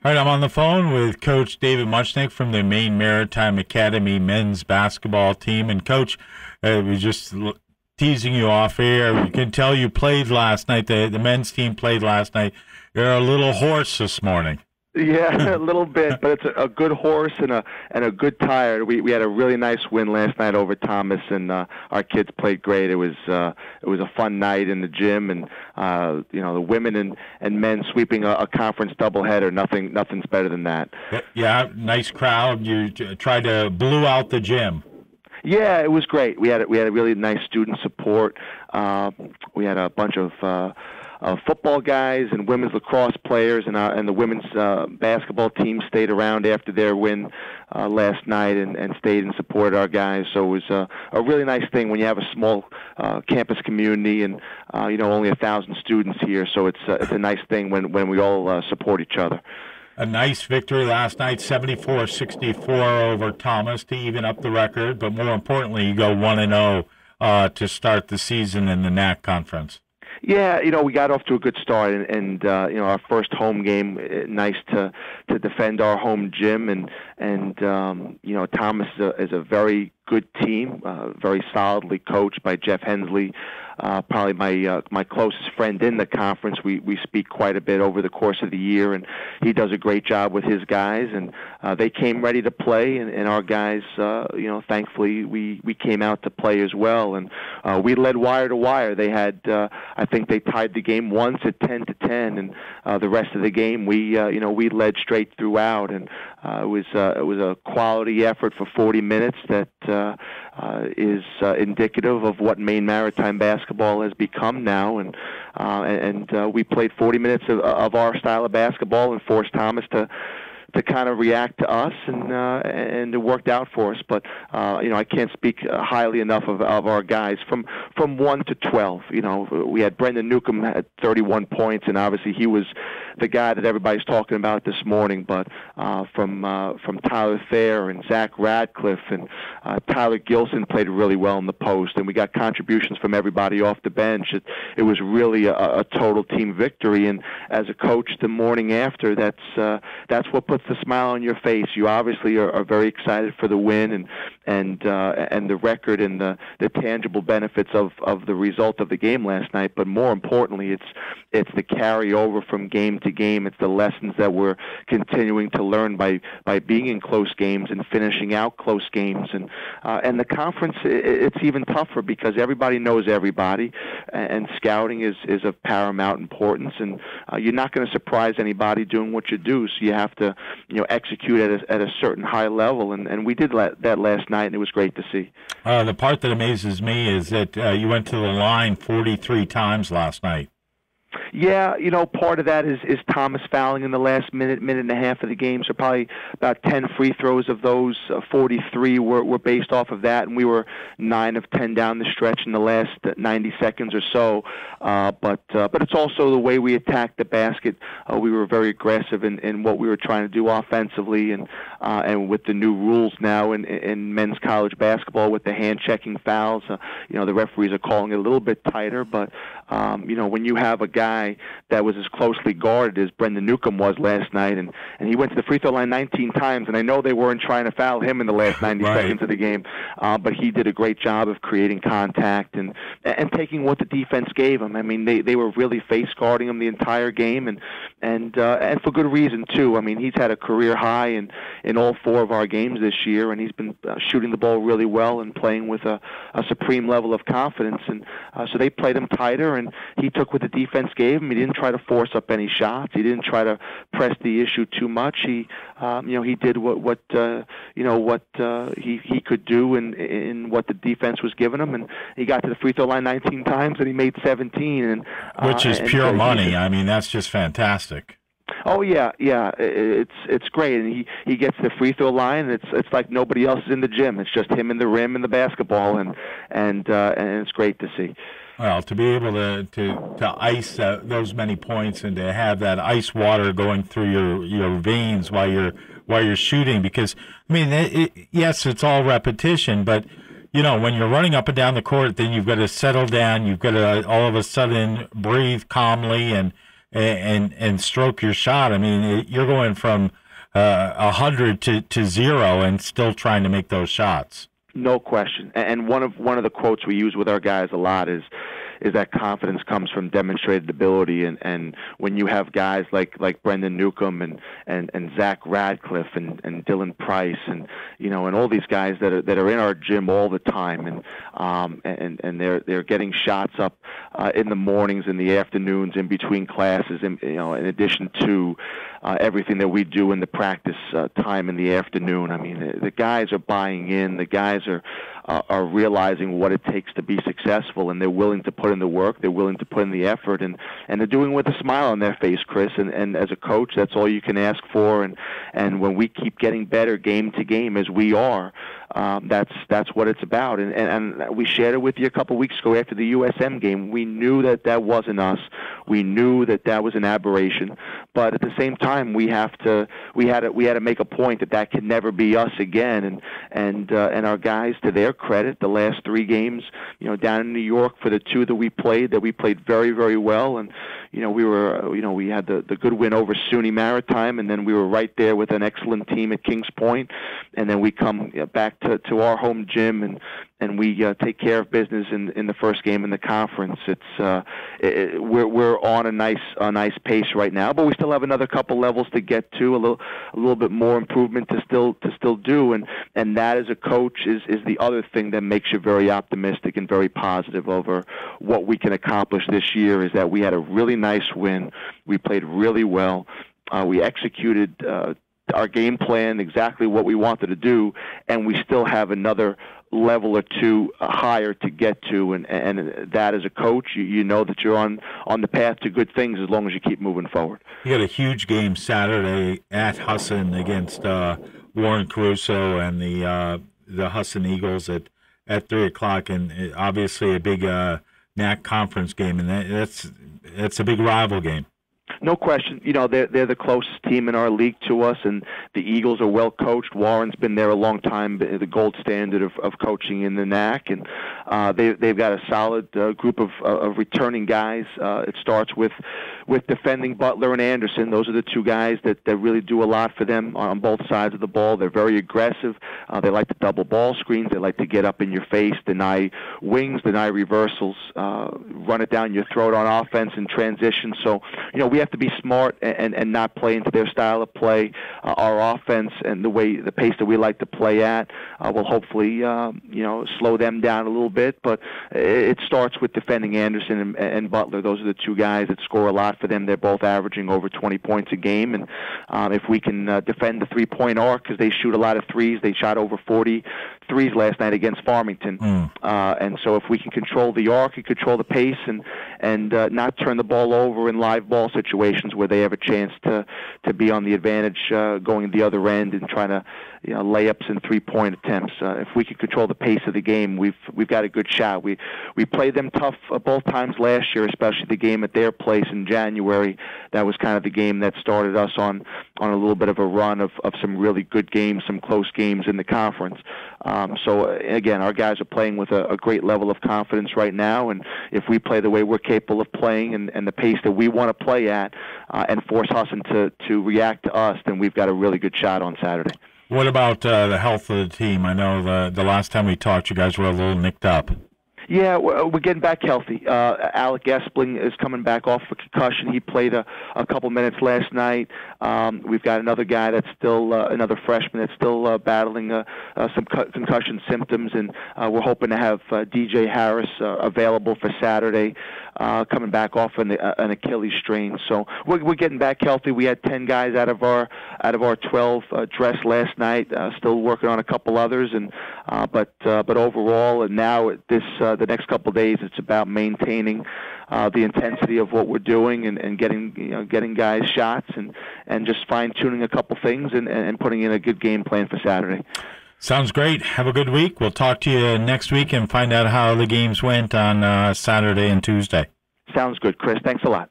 All right, I'm on the phone with Coach David Muchnick from the Maine Maritime Academy men's basketball team. And, Coach, we just teasing you off here. We can tell you played last night. The men's team played last night. You're a little hoarse this morning. Yeah, a little bit, but it's a good horse and a good tire. We had a really nice win last night over Thomas, and our kids played great. It was a fun night in the gym, and the women and men sweeping a conference doubleheader. Nothing's better than that. Yeah, nice crowd. You tried to blew out the gym. Yeah, it was great. We had a really nice student support. We had a bunch of football guys and women's lacrosse players, and the women's basketball team stayed around after their win last night and stayed and supported our guys. So it was a really nice thing when you have a small campus community and only 1,000 students here. So it's a nice thing when we all support each other. A nice victory last night, 74-64 over Thomas to even up the record. But more importantly, you go 1-0 to start the season in the NAC conference. Yeah, we got off to a good start, and our first home game, nice to defend our home gym, and Thomas is a very good team, very solidly coached by Jeff Hensley, probably my closest friend in the conference. We speak quite a bit over the course of the year, and he does a great job with his guys, and they came ready to play, and our guys, thankfully we came out to play as well, and we led wire to wire. They had, I think they tied the game once at 10-10, and the rest of the game we led straight throughout, and it was a quality effort for 40 minutes that is indicative of what Maine Maritime basketball has become now, and we played 40 minutes of our style of basketball and forced Thomas to kind of react to us, and it worked out for us. But I can't speak highly enough of our guys from 1 to 12. We had Brendan Newcomb at 31 points, and obviously he was the guy that everybody's talking about this morning. But from Tyler Thayer and Zach Radcliffe and Tyler Gilson played really well in the post, and we got contributions from everybody off the bench. It was really a total team victory, and as a coach, the morning after, that's what puts the smile on your face. You obviously are very excited for the win and the record and the tangible benefits of the result of the game last night. But more importantly, it's the carryover from game to game. It's the lessons that we're continuing to learn by being in close games and finishing out close games. And the conference, it's even tougher because everybody knows everybody, and scouting is of paramount importance. And you're not going to surprise anybody doing what you do. So you have to execute at a certain high level, and we did that last night, and it was great to see. The part that amazes me is that you went to the line 43 times last night. Yeah, part of that is Thomas fouling in the last minute and a half of the game. So probably about 10 free throws of those 43 were based off of that, and we were 9 of 10 down the stretch in the last 90 seconds or so. But it's also the way we attacked the basket. We were very aggressive in what we were trying to do offensively, and with the new rules now in men's college basketball with the hand-checking fouls, the referees are calling it a little bit tighter. But when you have a guy that was as closely guarded as Brendan Newcomb was last night, and he went to the free throw line 19 times, and I know they weren't trying to foul him in the last 90 seconds of the game, but he did a great job of creating contact and taking what the defense gave him. I mean, they were really face guarding him the entire game, and for good reason too. I mean, he's had a career high in all 4 of our games this year, and he's been shooting the ball really well and playing with a supreme level of confidence, and so they played him tighter, and he took what the defense gave him. He didn't try to force up any shots. He didn't try to press the issue too much. He did what he could do in what the defense was giving him, and he got to the free throw line 19 times, and he made 17. Which is pure money. I mean, that's just fantastic. Oh yeah, it's great, and he gets the free throw line, and it's like nobody else is in the gym. It's just him and the rim and the basketball, and it's great to see. Well, to be able to ice those many points and to have that ice water going through your veins while you're shooting, because I mean, yes, it's all repetition, but when you're running up and down the court, then you've got to settle down. You've got to all of a sudden breathe calmly and and stroke your shot. I mean, you're going from 100 to 0 and still trying to make those shots. No question. And one of the quotes we use with our guys a lot is that confidence comes from demonstrated ability, and when you have guys like Brendan Newcomb and Zach Radcliffe and Dylan Price and all these guys that are in our gym all the time, and they're getting shots up in the mornings, in the afternoons, in between classes, in addition to everything that we do in the practice time in the afternoon. I mean, the guys are buying in. The guys are realizing what it takes to be successful, and they're willing to put in the work. They're willing to put in the effort, and they're doing it with a smile on their face, Chris. And as a coach, that's all you can ask for. And when we keep getting better game to game, as we are, that's what it's about. And we shared it with you a couple weeks ago after the USM game. We knew that wasn't us. We knew that was an aberration. But at the same time, we had to make a point that can never be us again. And our guys, to their credit, the last 3 games, down in New York, for the 2 that we played very, very well. And we had the good win over Maine Maritime, and then we were right there with an excellent team at Kings Point. And then we come back to our home gym and we take care of business in the first game in the conference. We're on a nice pace right now, but we still have another couple levels to get to, a little bit more improvement to still do, and that as a coach is the other thing that makes you very optimistic and very positive over what we can accomplish this year. Is that we had a really nice win, we played really well, we executed our game plan, exactly what we wanted to do, and we still have another level or 2 higher to get to, and that as a coach, you know that you're on the path to good things as long as you keep moving forward. You got a huge game Saturday at Husson against Warren Caruso and the Husson Eagles at 3:00, and obviously a big NAC conference game, and that's a big rival game. No question. They're the closest team in our league to us, and the Eagles are well coached. Warren's been there a long time, the gold standard of coaching in the NAC, and they've got a solid group of returning guys. It starts with defending Butler and Anderson. Those are the 2 guys that really do a lot for them on both sides of the ball. They're very aggressive. They like to double ball screens. They like to get up in your face, deny wings, deny reversals, run it down your throat on offense in transition. So, we have to be smart and not play into their style of play. Our offense and the pace that we like to play at will hopefully, slow them down a little bit. But it starts with defending Anderson and Butler. Those are the 2 guys that score a lot for them. They're both averaging over 20 points a game. And if we can defend the 3-point arc, because they shoot a lot of threes, they shot over 40 threes last night against Farmington. And so if we can control the arc and control the pace and not turn the ball over in live ball situations where they have a chance to be on the advantage going the other end and trying to layups and 3-point attempts. If we can control the pace of the game, we've got a good shot. We played them tough both times last year, especially the game at their place in January. That was kind of the game that started us on a little bit of a run of some really good games, some close games in the conference. So again, our guys are playing with a great level of confidence right now, and if we play the way we're capable of playing and the pace that we want to play at and force Husson to react to us, then we've got a really good shot on Saturday. What about the health of the team? I know the last time we talked, you guys were a little nicked up. Yeah, we're getting back healthy. Alec Espling is coming back off a concussion. He played a couple minutes last night. We've got another guy that's still, another freshman that's still battling some concussion symptoms, and we're hoping to have DJ Harris available for Saturday, coming back off an Achilles strain. So we're getting back healthy. We had 10 guys out of our 12 dressed last night. Still working on a couple others, and but overall, and now the next couple of days, it's about maintaining the intensity of what we're doing and getting guys shots and just fine tuning a couple things and putting in a good game plan for Saturday. Sounds great. Have a good week. We'll talk to you next week and find out how the games went on Saturday and Tuesday. Sounds good, Chris. Thanks a lot.